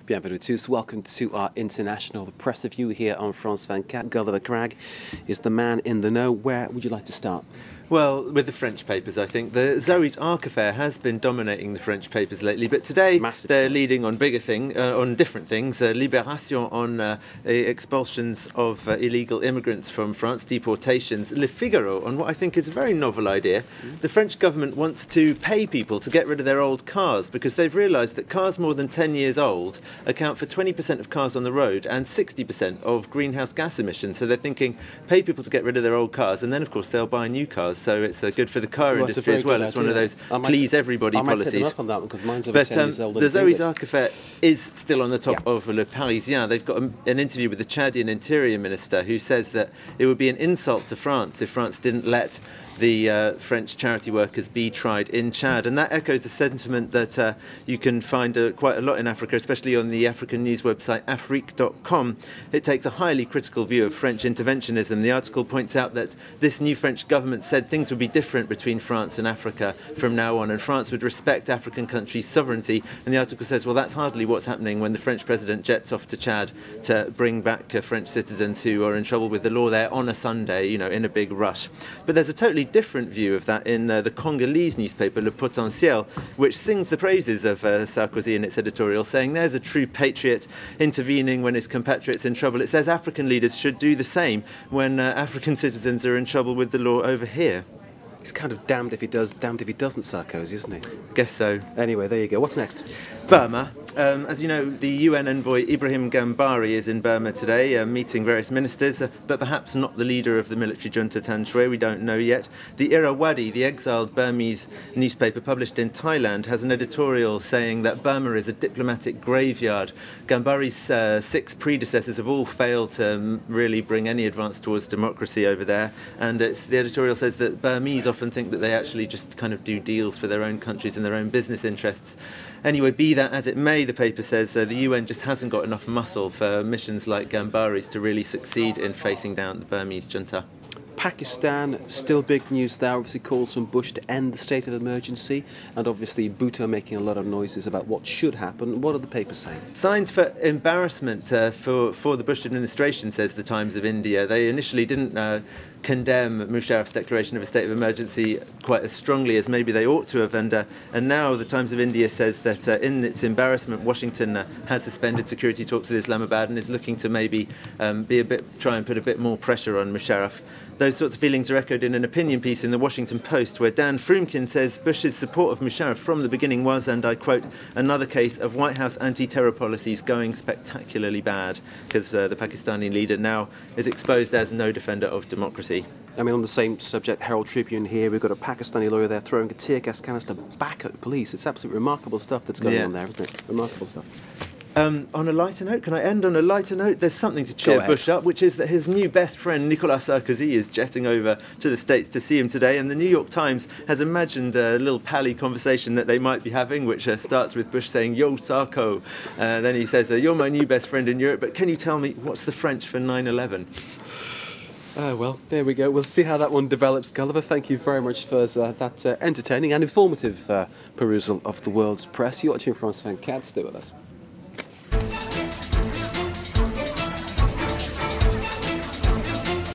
Bienvenue tous. Welcome to our international press review here on France 24. Gulliver Cragg is the man in the know. Where would you like to start? Well, with the French papers, I think. The Zoe's Ark affair has been dominating the French papers lately, but today they're leading on on different things. Libération on expulsions of illegal immigrants from France, deportations. Le Figaro on what I think is a very novel idea. The French government wants to pay people to get rid of their old cars because they've realised that cars more than 10 years old account for 20% of cars on the road and 60% of greenhouse gas emissions. So they're thinking, pay people to get rid of their old cars, and then, of course, they'll buy new cars. So it's good for the car industry as well. It's one of those please everybody policies. I might take them up on that because mine's over 10 years old. The Zoe's Ark affair is still on the top of Le Parisien. They've got an interview with the Chadian Interior Minister who says that it would be an insult to France if France didn't let the French charity workers be tried in Chad. And that echoes the sentiment that you can find quite a lot in Africa, especially on the African news website Afrique.com. It takes a highly critical view of French interventionism. The article points out that this new French government said things would be different between France and Africa from now on, and France would respect African countries' sovereignty. And the article says, well, that's hardly what's happening when the French president jets off to Chad to bring back French citizens who are in trouble with the law there on a Sunday, you know, in a big rush. But there's a totally different view of that in the Congolese newspaper Le Potentiel, which sings the praises of Sarkozy in its editorial, saying there's a true patriot intervening when his compatriots in trouble. It says African leaders should do the same when African citizens are in trouble with the law over here. He's kind of damned if he does, damned if he doesn't, Sarkozy, isn't he? Guess so. Anyway, there you go. What's next? Burma. As you know, the UN envoy Ibrahim Gambari is in Burma today, meeting various ministers, but perhaps not the leader of the military junta Tan Shwe. We don't know yet. The Irrawaddy, the exiled Burmese newspaper published in Thailand, has an editorial saying that Burma is a diplomatic graveyard. Gambari's 6 predecessors have all failed to really bring any advance towards democracy over there, and the editorial says that Burmese often think that they actually just kind of do deals for their own countries and their own business interests. Anyway, be that as it may, the paper says the UN just hasn't got enough muscle for missions like Gambari's to really succeed in facing down the Burmese junta. Pakistan, still big news there. Obviously calls from Bush to end the state of emergency, and obviously Bhutto making a lot of noises about what should happen. What are the papers saying? Signs for embarrassment for the Bush administration, says the Times of India. They initially didn't condemn Musharraf's declaration of a state of emergency quite as strongly as maybe they ought to have, and now the Times of India says that in its embarrassment, Washington has suspended security talks with Islamabad and is looking to maybe try and put a bit more pressure on Musharraf. Those sorts of feelings are echoed in an opinion piece in the Washington Post, where Dan Frumkin says Bush's support of Musharraf from the beginning was, and I quote, another case of White House anti-terror policies going spectacularly bad, because the Pakistani leader now is exposed as no defender of democracy. I mean, on the same subject, Herald Tribune here, we've got a Pakistani lawyer there throwing a tear gas canister back at the police. It's absolutely remarkable stuff that's going on there, isn't it? Remarkable stuff. On a lighter note, can I end on a lighter note? There's something to cheer Bush up, which is that his new best friend, Nicolas Sarkozy, is jetting over to the States to see him today, and the New York Times has imagined a little pally conversation that they might be having, which starts with Bush saying, "Yo, Sarko." Then he says, "You're my new best friend in Europe, but can you tell me what's the French for 9/11? Well, there we go. We'll see how that one develops, Gulliver. Thank you very much for that entertaining and informative perusal of the world's press. You're watching France 24. Stay with us.